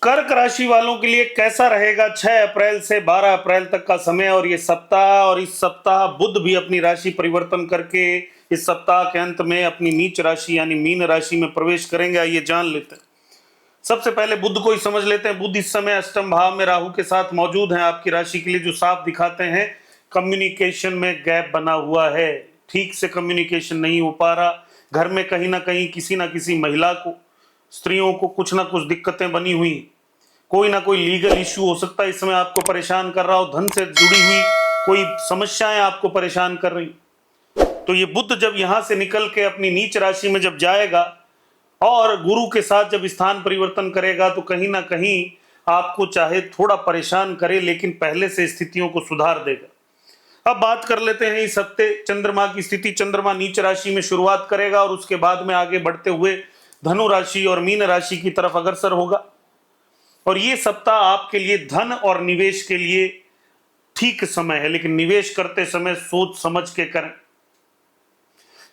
कर्क राशि वालों के लिए कैसा रहेगा 6 अप्रैल से 12 अप्रैल तक का समय और ये सप्ताह। और इस सप्ताह बुध भी अपनी राशि परिवर्तन करके इस सप्ताह के अंत में अपनी नीच राशि यानी मीन राशि में प्रवेश करेंगे। आइए जान लेते हैं। सबसे पहले बुध को ही समझ लेते हैं। बुध इस समय अष्टम भाव में राहु के साथ मौजूद हैं आपकी राशि के लिए, जो साफ दिखाते हैं कम्युनिकेशन में गैप बना हुआ है, ठीक से कम्युनिकेशन नहीं हो पा रहा। घर में कहीं ना कहीं किसी ना किसी महिला को, स्त्रियों को कुछ ना कुछ दिक्कतें बनी हुई, कोई ना कोई लीगल इश्यू हो सकता है इस समय आपको परेशान कर रहा हो, धन से जुड़ी हुई कोई समस्याएं आपको परेशान कर रही। तो ये बुध जब यहां से निकल के अपनी नीच राशि में जब जाएगा और गुरु के साथ जब स्थान परिवर्तन करेगा तो कहीं ना कहीं आपको चाहे थोड़ा परेशान करे लेकिन पहले से स्थितियों को सुधार देगा। अब बात कर लेते हैं इस हफ्ते चंद्रमा की स्थिति। चंद्रमा नीच राशि में शुरुआत करेगा और उसके बाद में आगे बढ़ते हुए धनु राशि और मीन राशि की तरफ अग्रसर होगा। और ये सप्ताह आपके लिए धन और निवेश के लिए ठीक समय है, लेकिन निवेश करते समय सोच समझ के करें।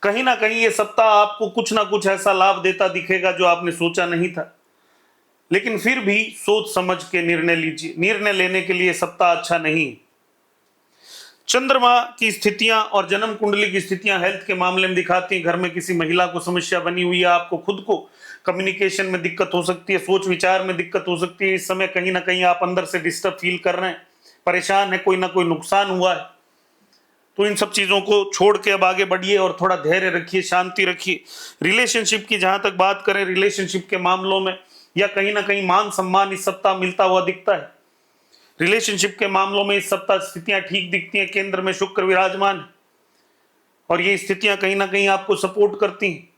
कहीं ना कहीं ये सप्ताह आपको कुछ ना कुछ ऐसा लाभ देता दिखेगा जो आपने सोचा नहीं था, लेकिन फिर भी सोच समझ के निर्णय लीजिए। निर्णय लेने के लिए सप्ताह अच्छा नहीं। चंद्रमा की स्थितियां और जन्म कुंडली की स्थितियां हेल्थ के मामले में दिखाती हैं घर में किसी महिला को समस्या बनी हुई है, आपको खुद को कम्युनिकेशन में दिक्कत हो सकती है, सोच विचार में दिक्कत हो सकती है। इस समय कहीं ना कहीं आप अंदर से डिस्टर्ब फील कर रहे हैं, परेशान है, कोई ना कोई नुकसान हुआ है। तो इन सब चीजों को छोड़ के अब आगे बढ़िए और थोड़ा धैर्य रखिए, शांति रखिए। रिलेशनशिप की जहां तक बात करें, रिलेशनशिप के मामलों में या कहीं ना कहीं मान सम्मान इस सप्ताह मिलता हुआ दिखता है। रिलेशनशिप के मामलों में इस सप्ताह स्थितियां ठीक दिखती हैं। केंद्र में शुक्र विराजमान है और ये स्थितियां कहीं ना कहीं आपको सपोर्ट करती हैं।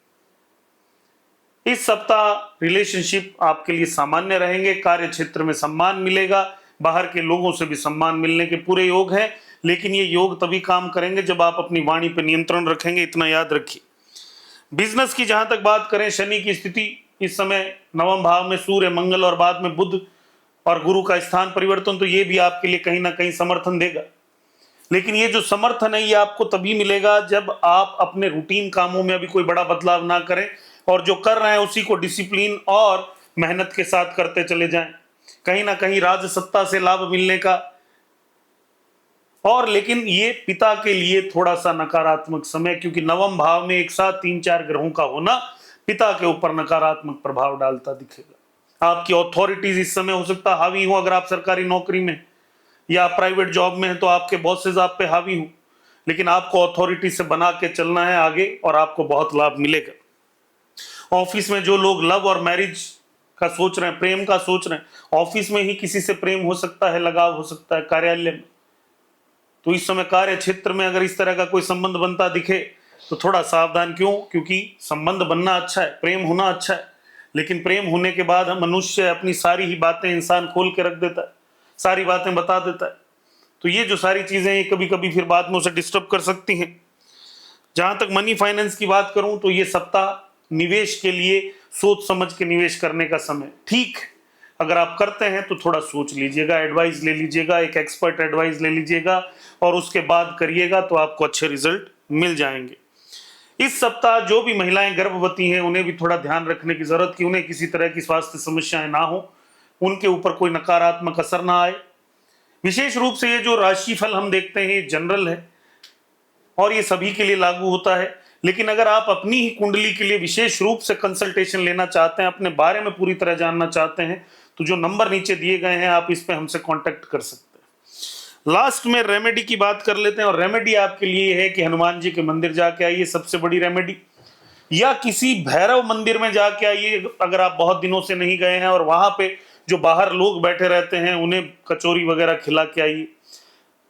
इस सप्ताह रिलेशनशिप आपके लिए सामान्य रहेंगे। कार्य क्षेत्र में सम्मान मिलेगा, बाहर के लोगों से भी सम्मान मिलने के पूरे योग हैं, लेकिन ये योग तभी काम करेंगे जब आप अपनी वाणी पर नियंत्रण रखेंगे, इतना याद रखिए। बिजनेस की जहां तक बात करें, शनि की स्थिति इस समय नवम भाव में सूर्य, मंगल और बाद में बुध और गुरु का स्थान परिवर्तन, तो ये भी आपके लिए कहीं ना कहीं समर्थन देगा। लेकिन ये जो समर्थन है ये आपको तभी मिलेगा जब आप अपने रूटीन कामों में अभी कोई बड़ा बदलाव ना करें और जो कर रहे हैं उसी को डिसिप्लिन और मेहनत के साथ करते चले जाएं। कहीं ना कहीं राज सत्ता से लाभ मिलने का, और लेकिन ये पिता के लिए थोड़ा सा नकारात्मक समय, क्योंकि नवम भाव में एक साथ 3-4 ग्रहों का होना पिता के ऊपर नकारात्मक प्रभाव डालता दिखेगा। आपकी अथॉरिटीज इस समय हो सकता है हावी हो, अगर आप सरकारी नौकरी में या प्राइवेट जॉब में है तो आपके बॉसेज आप पे हावी हो, लेकिन आपको अथॉरिटी से बना के चलना है आगे और आपको बहुत लाभ मिलेगा। ऑफिस में जो लोग लव और मैरिज का सोच रहे हैं, प्रेम का सोच रहे हैं, ऑफिस में ही किसी से प्रेम हो सकता है, लगाव हो सकता है, कार्यालय में। तो इस समय कार्य क्षेत्र में अगर इस तरह का कोई संबंध बनता दिखे तो थोड़ा सावधान। क्यों? क्योंकि संबंध बनना अच्छा है, प्रेम होना अच्छा है, लेकिन प्रेम होने के बाद मनुष्य अपनी सारी ही बातें इंसान खोल के रख देता है, सारी बातें बता देता है। तो ये जो सारी चीजें ये कभी कभी फिर बाद में उसे डिस्टर्ब कर सकती हैं। जहां तक मनी फाइनेंस की बात करूं तो ये सप्ताह निवेश के लिए सोच समझ के निवेश करने का समय ठीक है। अगर आप करते हैं तो थोड़ा सोच लीजिएगा, एडवाइस ले लीजिएगा, एक एक्सपर्ट एडवाइस ले लीजिएगा और उसके बाद करिएगा तो आपको अच्छे रिजल्ट मिल जाएंगे। इस सप्ताह जो भी महिलाएं गर्भवती हैं उन्हें भी थोड़ा ध्यान रखने की जरूरत कि उन्हें किसी तरह की स्वास्थ्य समस्याएं ना हो, उनके ऊपर कोई नकारात्मक असर ना आए। विशेष रूप से ये जो राशिफल हम देखते हैं ये जनरल है और ये सभी के लिए लागू होता है, लेकिन अगर आप अपनी ही कुंडली के लिए विशेष रूप से कंसल्टेशन लेना चाहते हैं, अपने बारे में पूरी तरह जानना चाहते हैं, तो जो नंबर नीचे दिए गए हैं आप इस पे हमसे कांटेक्ट कर सकते हैं। लास्ट में रेमेडी की बात कर लेते हैं और रेमेडी आपके लिए है कि हनुमान जी के मंदिर जाके आइए, सबसे बड़ी रेमेडी, या किसी भैरव मंदिर में जाके आइए अगर आप बहुत दिनों से नहीं गए हैं, और वहां पे जो बाहर लोग बैठे रहते हैं उन्हें कचौरी वगैरह खिला के आइए।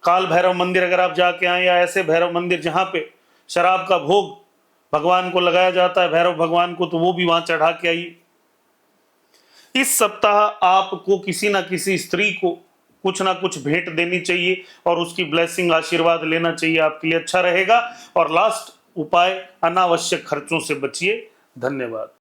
काल भैरव मंदिर अगर आप जाके आए, या ऐसे भैरव मंदिर जहां पे शराब का भोग भगवान को लगाया जाता है, भैरव भगवान को, तो वो भी वहां चढ़ा के आइए। इस सप्ताह आपको किसी ना किसी स्त्री को कुछ ना कुछ भेंट देनी चाहिए और उसकी ब्लेसिंग, आशीर्वाद लेना चाहिए, आपके लिए अच्छा रहेगा। और लास्ट उपाय, अनावश्यक खर्चों से बचिए। धन्यवाद।